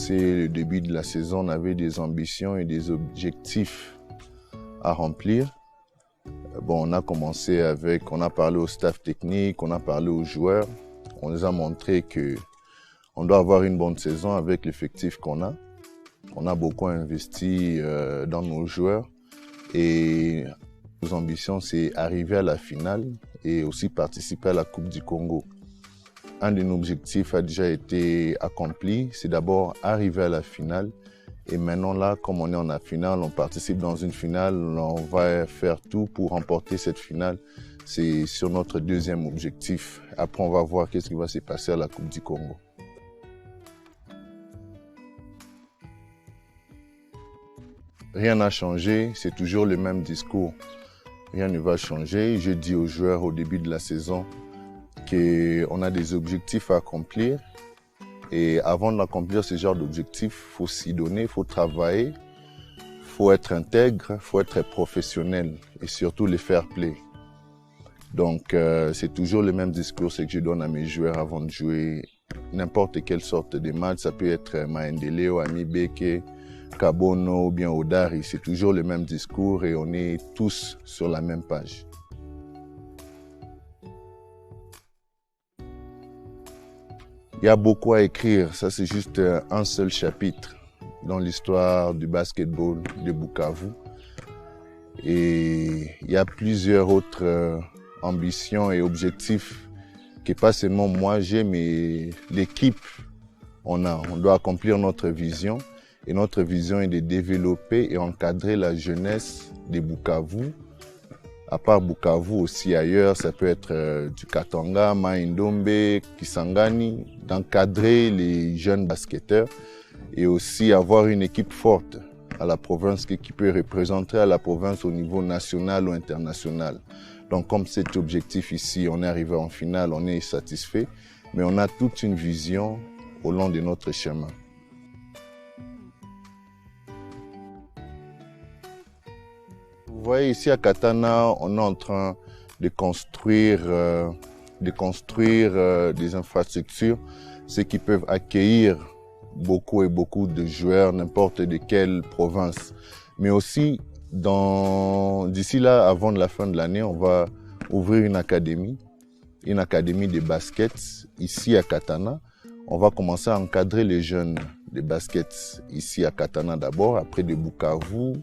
commencé le début de la saison, on avait des ambitions et des objectifs à remplir. Bon, on a commencé avec, on a parlé au staff technique, on a parlé aux joueurs. On les a montré qu'on doit avoir une bonne saison avec l'effectif qu'on a. On a beaucoup investi dans nos joueurs et nos ambitions, c'est arriver à la finale et aussi participer à la Coupe du Congo. Un de nos objectifs a déjà été accompli, c'est d'abord arriver à la finale. Et maintenant là, comme on est en la finale, on participe dans une finale, on va faire tout pour remporter cette finale. C'est sur notre deuxième objectif. Après, on va voir qu'est-ce qui va se passer à la Coupe du Congo. Rien n'a changé, c'est toujours le même discours. Rien ne va changer. Je dis aux joueurs au début de la saison qu'on a des objectifs à accomplir. Et avant d'accomplir ce genre d'objectifs, il faut s'y donner, il faut travailler, il faut être intègre, il faut être professionnel et surtout le fair play. Donc c'est toujours le même discours que je donne à mes joueurs avant de jouer n'importe quelle sorte de match. Ça peut être Maendeleo, Amibeke, Kabono ou bien Odari. C'est toujours le même discours et on est tous sur la même page. Il y a beaucoup à écrire, ça c'est juste un seul chapitre dans l'histoire du basketball de Bukavu. Et il y a plusieurs autres ambitions et objectifs que pas seulement moi j'ai, mais l'équipe on a. On doit accomplir notre vision et notre vision est de développer et encadrer la jeunesse de Bukavu. À part Bukavu aussi ailleurs, ça peut être du Katanga, Mai-Ndombe, Kisangani, d'encadrer les jeunes basketteurs et aussi avoir une équipe forte à la province qui peut représenter à la province au niveau national ou international. Donc comme cet objectif ici, on est arrivé en finale, on est satisfait, mais on a toute une vision au long de notre chemin. Vous voyez ici à Katana, on est en train de construire des infrastructures, ce qui peuvent accueillir beaucoup de joueurs, n'importe de quelle province. Mais aussi, d'ici là, avant la fin de l'année, on va ouvrir une académie de basket ici à Katana. On va commencer à encadrer les jeunes de basket ici à Katana d'abord, après de Bukavu,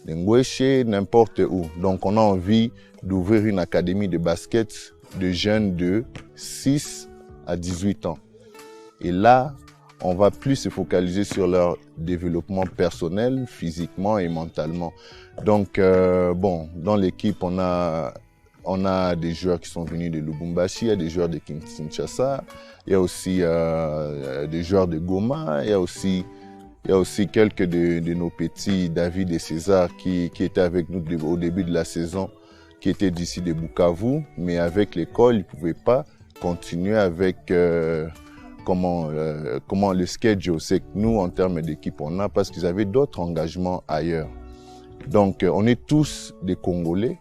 de Ngweshe, n'importe où. Donc on a envie d'ouvrir une académie de basket de jeunes de 6 à 18 ans. Et là, on va plus se focaliser sur leur développement personnel, physiquement et mentalement. Donc bon, dans l'équipe, on a des joueurs qui sont venus de Lubumbashi, il y a des joueurs de Kinshasa, il y a aussi des joueurs de Goma, il y a aussi quelques de nos petits, David et César, qui étaient avec nous au début de la saison, qui étaient d'ici de Bukavu, mais avec l'école, ils ne pouvaient pas continuer avec comment le schedule, c'est que nous, en termes d'équipe, on a, parce qu'ils avaient d'autres engagements ailleurs. Donc, on est tous des Congolais,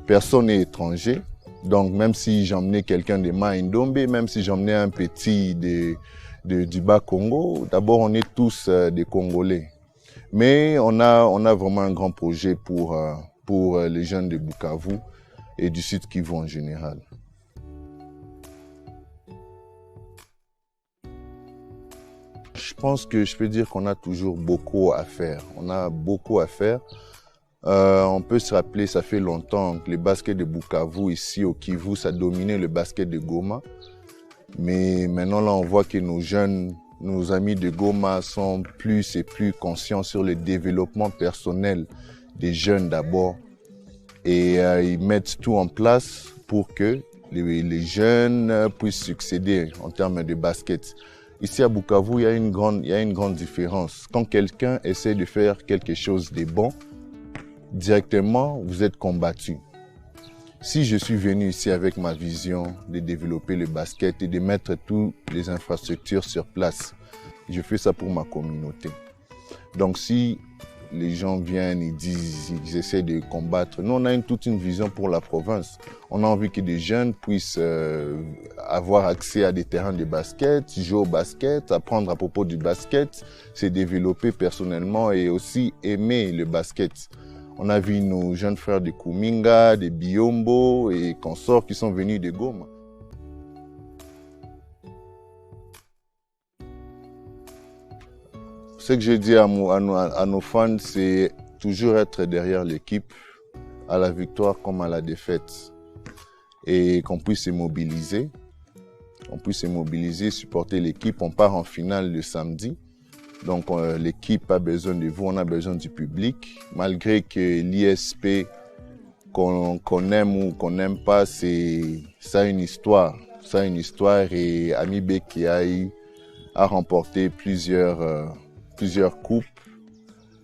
personne n'est étranger. Donc, même si j'emmenais quelqu'un de Mai-Ndombe, même si j'emmenais un petit du Bas-Congo, d'abord, on est tous des Congolais. Mais on a vraiment un grand projet pour les jeunes de Bukavu et du Sud Kivu en général. Je pense que je peux dire qu'on a toujours beaucoup à faire. On a beaucoup à faire. On peut se rappeler, ça fait longtemps que le basket de Bukavu, ici au Kivu, ça dominait le basket de Goma. Mais maintenant, là, on voit que nos amis de Goma sont plus et plus conscients sur le développement personnel des jeunes d'abord. Et ils mettent tout en place pour que les jeunes puissent succéder en termes de basket. Ici à Bukavu, il y a une grande différence. Quand quelqu'un essaie de faire quelque chose de bon, directement, vous êtes combattu. Si je suis venu ici avec ma vision de développer le basket et de mettre toutes les infrastructures sur place, je fais ça pour ma communauté. Donc si les gens viennent, ils disent, ils essaient de combattre. Nous, on a toute une vision pour la province. On a envie que des jeunes puissent avoir accès à des terrains de basket, jouer au basket, apprendre à propos du basket, se développer personnellement et aussi aimer le basket. On a vu nos jeunes frères de Kuminga, de Biombo et consorts qui sont venus de Goma. Ce que je dis à nos fans, c'est toujours être derrière l'équipe, à la victoire comme à la défaite. Et qu'on puisse se mobiliser. On puisse se mobiliser, supporter l'équipe. On part en finale le samedi. Donc l'équipe a besoin de vous, on a besoin du public. Malgré que l'ISP, qu'on aime ou qu'on n'aime pas, ça a une histoire. Ça a une histoire et Ami Bekiaï a remporté plusieurs coupes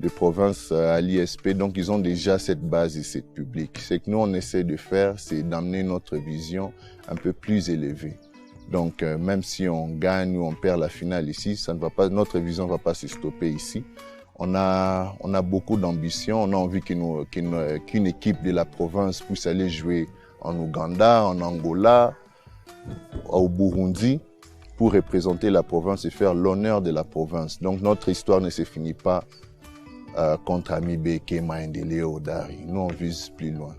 de province à l'ISP. Donc, ils ont déjà cette base et cette public. Ce que nous, on essaie de faire, c'est d'amener notre vision un peu plus élevée. Donc, même si on gagne ou on perd la finale ici, ça ne va pas, notre vision ne va pas se stopper ici. On a beaucoup d'ambition. On a envie qu'une équipe de la province puisse aller jouer en Ouganda, en Angola, au Burundi, pour représenter la province et faire l'honneur de la province. Donc notre histoire ne se finit pas contre Ami Beke, Maendeleo, Dari. Nous, on vise plus loin.